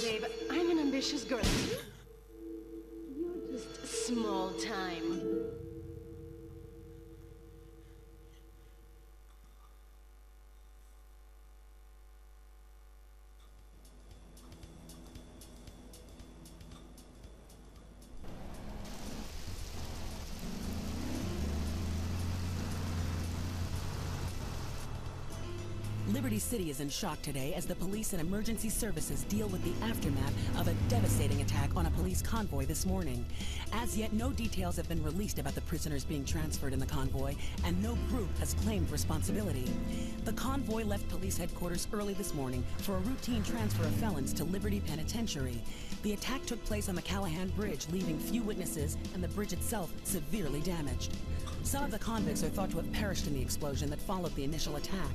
babe. I'm an ambitious girl. You're just small time. Liberty City is in shock today as the police and emergency services deal with the aftermath of a devastating attack on a police convoy this morning. As yet, no details have been released about the prisoners being transferred in the convoy, and no group has claimed responsibility. The convoy left police headquarters early this morning for a routine transfer of felons to Liberty Penitentiary. The attack took place on the Callahan Bridge, leaving few witnesses and the bridge itself severely damaged. Some of the convicts are thought to have perished in the explosion that followed the initial attack.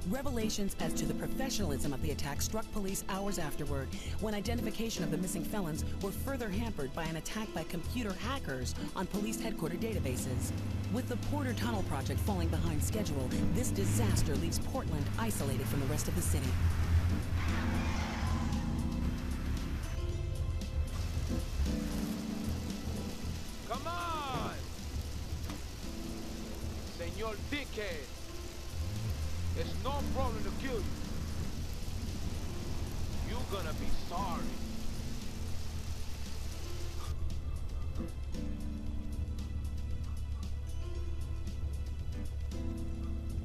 Revelations as to the professionalism of the attack struck police hours afterward, when identification of the missing felons were further hampered by an attack by computer hackers on police headquarters databases. With the Porter Tunnel project falling behind schedule, this disaster leaves Portland isolated from the rest of the city. Come on! Senor Dickhead! It's no problem to kill you. You're gonna be sorry.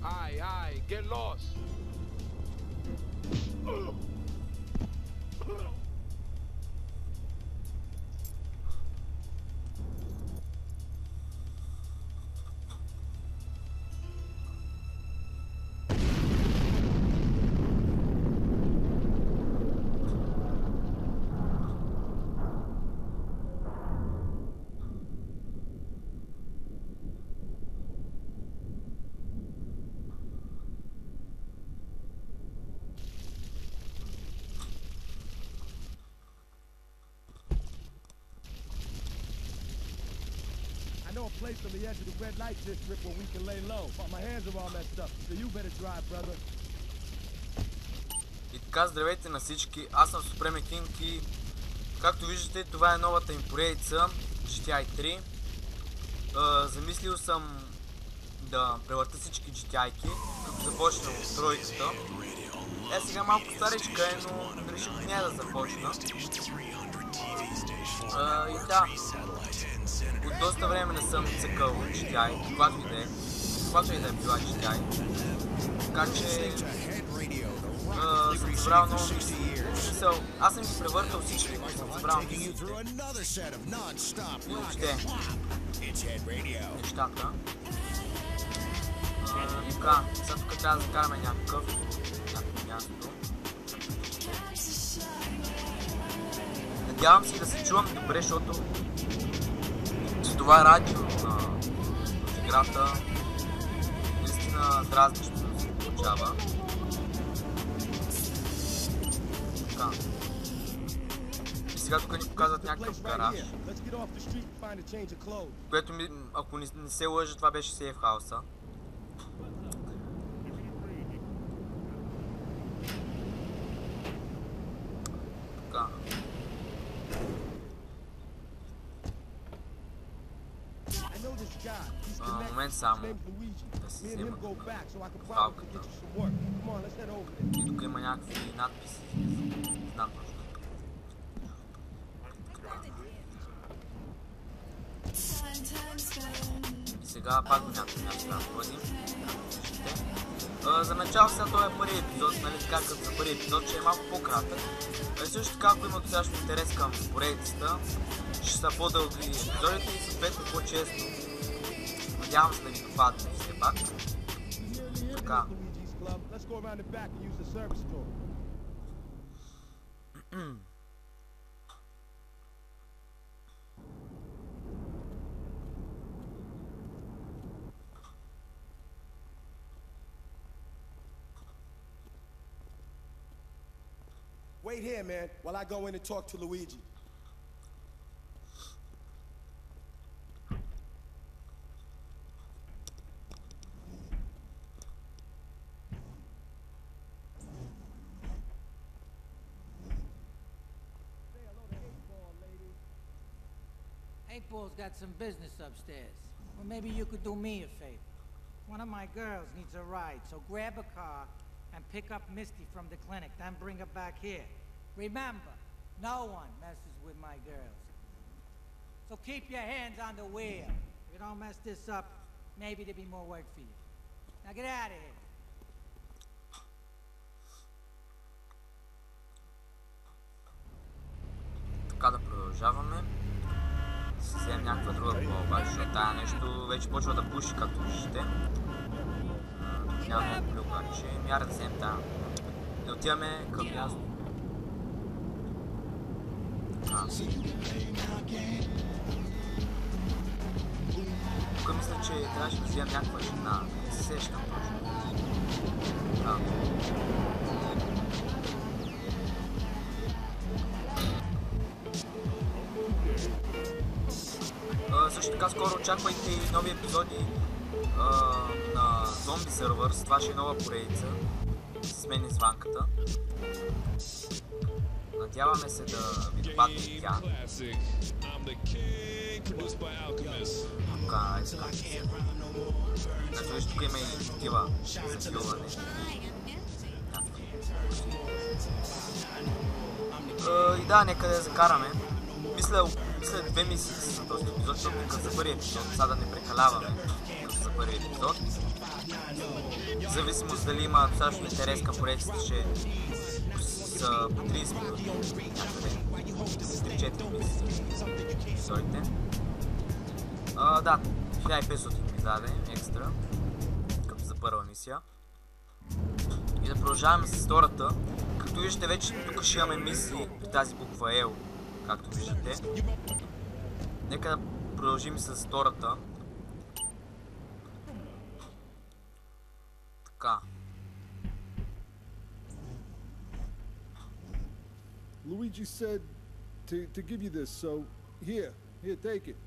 Aye, get lost. I know a place on the edge of the red light district where we can lay low, but my hands are all messed up, so you better drive, brother. И така, здравейте на всички, аз съм Supreme King и както виждате, това е новата им поредица GTI 3. Замислил съм да превърта всички GTI-ки, като започна от тройката. Сега малко старичка е, но реших от нея да започна. И да, от доста време не съм цъкал GTI, каквато и да е била GTI. Така че съм забрал много мисъл. Аз съм ги превъртал всички, които съм забрал мисълите. И въобще нещата. Така, сега тук трябва да закараме някакво място. Надявам се да се чувам добре, защото с това радио в играта наистина дразнещо се получава. Така. И сега тук ни показват някакъв гараж, което ако не се лъжа, това беше сейф хауса. Така. Момент само да си взема палката. И тук има някакви надписи. Знам точно. И сега пак до някакви място да ходим. За начало сега това е първи епизод, нали така като за първи епизод, че е малко по-кратък. Също така, ако има досящ интерес към поредицата, ще са по-дълги епизодите и съответно по-често. Надявам се да ви допадне все пак. Така. Wait here, man, while I go in and talk to Luigi. Eightball's got some business upstairs. Well, maybe you could do me a favor. One of my girls needs a ride, so grab a car and pick up Misty from the clinic, then bring her back here. Remember, no one messes with my girls. So keep your hands on the wheel. If you don't mess this up, maybe there'll be more work for you. Now get out of here. Така да продължаваме. Си вземем някаква друга кола обаче, защото тая нещо вече почва да пуши, както виждате. Няма много коли обаче. Мяра да вземем тая. И отиваме към място. Тук мисля, че трябваше да вземем някаква жена. Не се сещам точно. Също така скоро очаквайте и нови епизоди на Zombie Servers. Това ще е нова поредица с мен и звънката. Надяваме се да ви допадне и тя. Така, значи тук има и такива закилване. И да, нека да я закараме. Мисля 2 мисии за този епизод, защото тук за първи епизод, сега да не прекаляваме за първи епизод. В зависимост дали има достатъчно интерес към поредицата, ще са по 30 минути, някъде 3-4 мисии епизодите. Да, 1500 ми даде екстра, като за първа мисия. И да продължаваме с втората. Както виждате, вече тук ще имаме мисии при тази буква L, както виждате. Нека да продължим с втората. Така. Luigi said to give you this, so here, take it.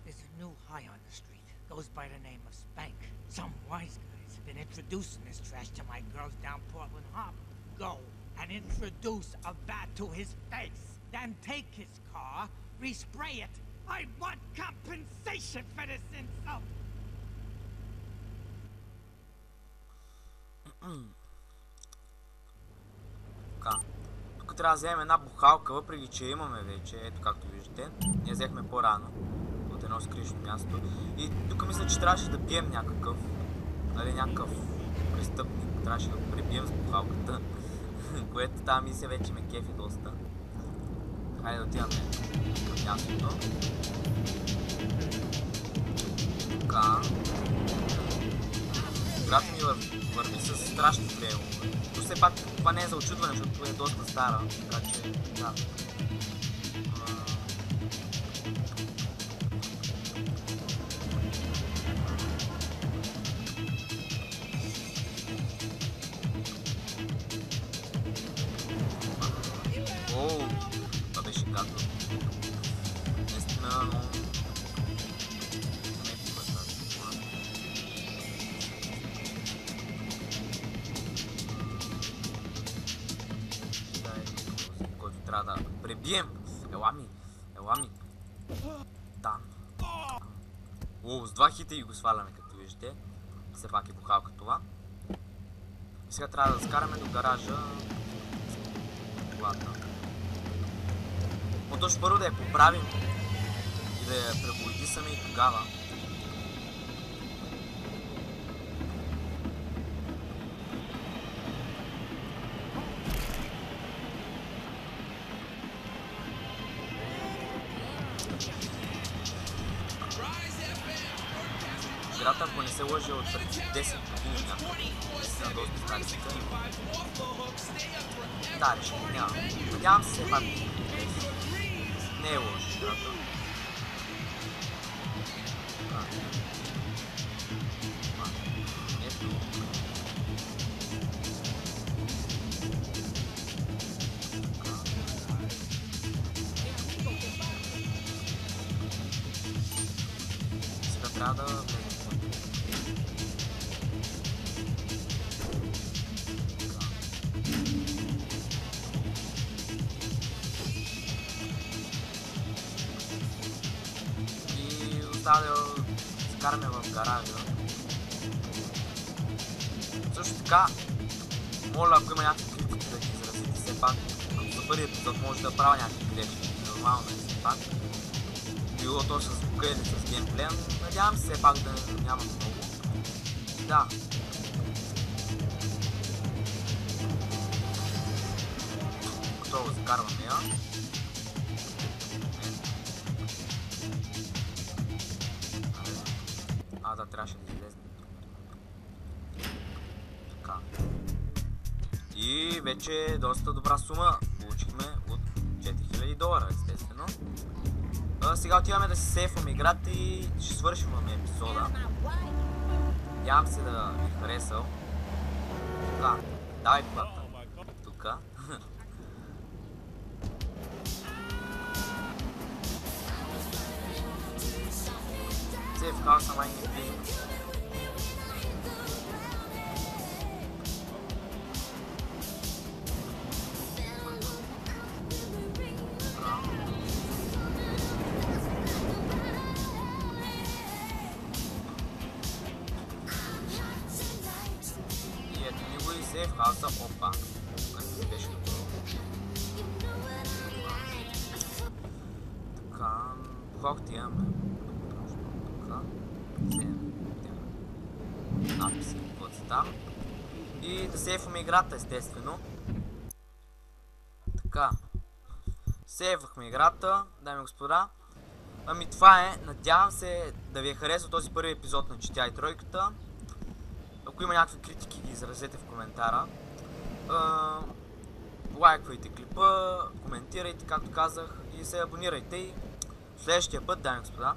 There's a new high on the street. Goes by the name of Spank. Some wise guys have been introducing this trash to my girls down Portland Harbor. Go and introduce a bat to his face. Then take his car, respray it. I want compensation for this insult. Така. Тук трябва да вземем една бухалка, въпреки че имаме вече, ето както виждате. Ние взехме по-рано от едно скришно място. И тук мисля, че трябваше да бием някакъв, нали, някакъв престъпник. Трябваше да го пребием с бухалката, което тази мисия вече ме кефи доста. Хайде да отиваме към мястото. Така. Играта ми върви с страшни фейлове. Но все пак това не е за очудване, защото е доста стара, така че да. Оу, това беше гадно. Наистина, но... Трябва да пребием. Ела ми. Там. О, с 2 хита и го сваляме, като виждате. Все пак е бухалка това. И сега трябва да скараме до гаража колата. Но точно първо да я поправим и да я пребоядисаме и тогава. Играта, ако не се лъжи, от преди 10 години някакви. Наистина доста старичка. Да, решение няма. Надявам се все пак. Не е лъжа играта. Ето. Сега трябва да влезем. остава да се караме в гаража. Също така, моля, ако има някакви критики да ги изразите, все пак, като за първи епизод може да правя някакви грешки, нормално е все пак. Било то с звука или с геймплея, надявам се все пак да няма много. Да. Готово, закарваме я. Да, трябваше да излезе. Така. И вече доста добра сума получихме от $4000, естествено. Сега отиваме да си сейфваме играта и ще свършим епизода. Надявам се да ви е харесал. Така, давай колата. Тука. Сейф хауса май не влизам. И ето ни го и сейф хауса, опа. Като беше готово. Така, колкото имаме. Надписи, каквото са там. И да сейфваме играта, естествено. Така. Сейвахме играта, дами и господа. Ами това е. Надявам се да ви е харесал този първи епизод на GTA тройката. Ако има някакви критики, ги изразете в коментара. Лайквайте клипа, коментирайте, както казах, и се абонирайте. И следващия път, дами и господа,